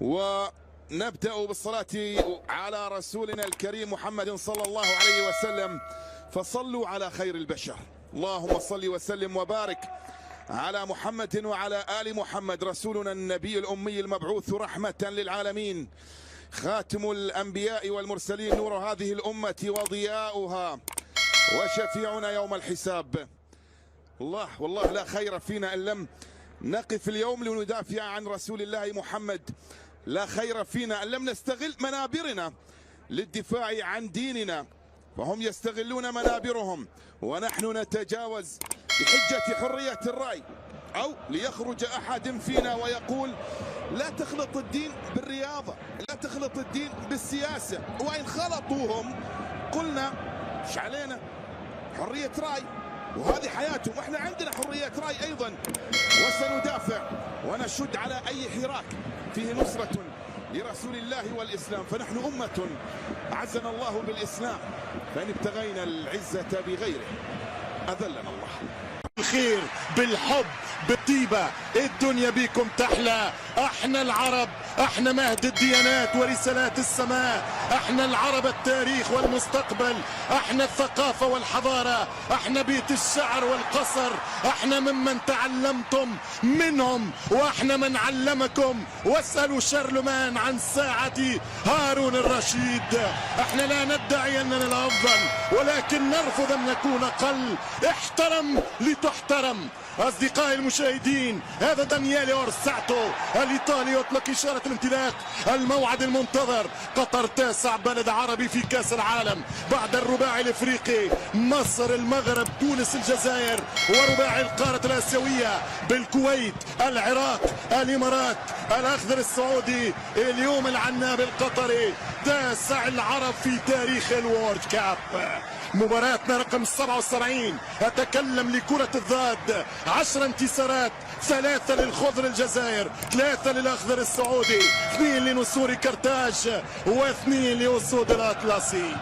ونبدأ بالصلاة على رسولنا الكريم محمد صلى الله عليه وسلم. فصلوا على خير البشر. اللهم صل وسلم وبارك على محمد وعلى آل محمد، رسولنا النبي الأمي المبعوث رحمة للعالمين، خاتم الأنبياء والمرسلين، نور هذه الأمة وضياؤها، وشفيعنا يوم الحساب. والله لا خير فينا إن لم نقف اليوم لندافع عن رسول الله محمد. لا خير فينا إن لم نستغل منابرنا للدفاع عن ديننا، وهم يستغلون منابرهم ونحن نتجاوز بحجة حرية الرأي، أو ليخرج أحد فينا ويقول لا تخلط الدين بالرياضة، لا تخلط الدين بالسياسة. وإن خلطوهم قلنا مش علينا، حرية رأي وهذه حياتهم، واحنا عندنا حرية رأي أيضا، وسندافع ونشد على أي حراك فيه نصرة لرسول الله والإسلام. فنحن أمة أعزنا الله بالإسلام، فإن ابتغينا العزة بغيره أذلنا الله. بالخير، بالحب، بالطيبة، الدنيا بيكم تحلى. احنا العرب، احنا مهد الديانات ورسالات السماء، احنا العرب التاريخ والمستقبل، احنا الثقافة والحضارة، احنا بيت الشعر والقصر، احنا ممن تعلمتم منهم واحنا من علمكم. واسألوا شارلمان عن ساعة هارون الرشيد. احنا لا ندعي اننا الافضل، ولكن نرفض ان نكون اقل. احترم لتحترم. أصدقائي المشاهدين، هذا دانييلي أورساتو الإيطالي يطلق إشارة الانطلاق. الموعد المنتظر، قطر تاسع بلد عربي في كأس العالم بعد الرباعي الإفريقي، مصر، المغرب، تونس، الجزائر، ورباعي القارة الآسيوية بالكويت، العراق، الإمارات، الأخضر السعودي، اليوم العناب القطري. تاسع العرب في تاريخ الوورد كاب. مباراتنا رقم 77. أتكلم لكرة الضاد، 10 انتصارات، 3 للخضر الجزائر، 3 للأخضر السعودي، 2 لنسور كرتاج، و2 لأسود الأطلسي.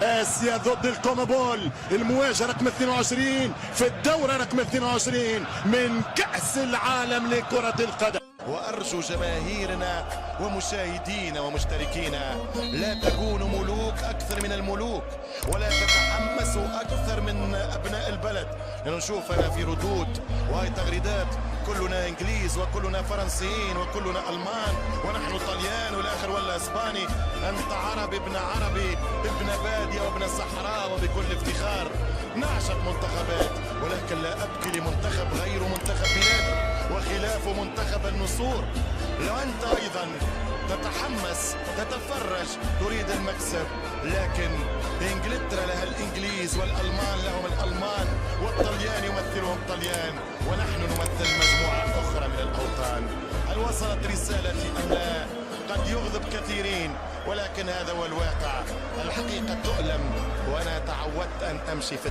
آسيا ضد الكومبول، المواجهة رقم 22 في الدورة رقم 22 من كأس العالم لكرة القدم. وأرجو جماهيرنا ومشاهدينا ومشتركينا لا تكونوا ملوك أكثر من الملوك، ولا تتحمسوا أكثر من أبناء البلد. نشوفنا في ردود وهي تغريدات كلنا إنجليز وكلنا فرنسيين وكلنا ألمان ونحن طليان والآخر ولا إسباني. أنت عربي ابن عربي ابن بادية وابن صحراء، وبكل افتخار نعشق منتخبات، ولكن لا أبكي لمنتخب غير منتخب بلادي وخلافه منتخب النسور. لو أنت أيضا تتحمس تتفرج تريد المكسب، لكن إنجلترا لها الإنجليز والألمان لهم الألمان، والطليان يمثلهم طليان، ونحن نمثل مجموعة أخرى من الأوطان. هل وصلت رسالتي أم لا؟ قد يغضب كثيرين، ولكن هذا هو الواقع. الحقيقة تؤلم، وأنا تعودت أن أمشي في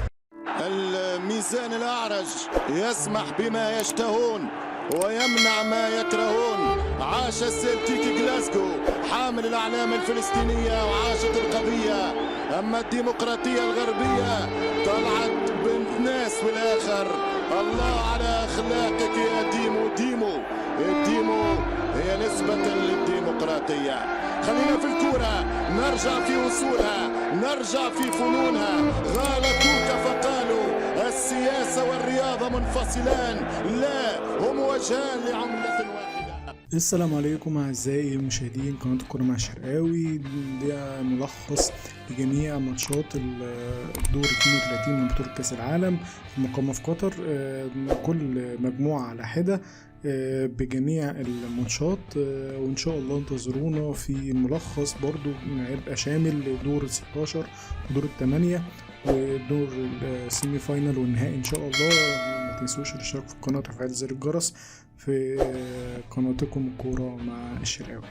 الميزان الأعرج يسمح بما يشتهون ويمنع ما يكرهون. عاش السلتيك غلاسكو حامل الأعلام الفلسطينية، وعاشت القضية. أما الديمقراطية الغربية طلعت بنت ناس في الآخر. الله على أخلاقك يا ديمو. الديمو هي نسبة للديمقراطية. خلينا في الكورة، نرجع في أصولها، نرجع في فنونها. غالطوك فقالوا السياسة والرياضة منفصلان، لا، هم وجهان لعملة واحدة. السلام عليكم أعزائي المشاهدين قناة الكورة مع الشرقاوي. ده ملخص لجميع ماتشات الدور 32 من بطولة كأس العالم المقامة في قطر، كل مجموعة على حدة بجميع الماتشات. وإن شاء الله انتظرونا في ملخص برضو هيبقى شامل لدور 16 ودور 8 ودور السيمي فاينال والنهائي إن شاء الله. ما تنسوش الاشتراك في القناة وتفعيل زر الجرس في قناتكم الكورة مع الشرقاوي.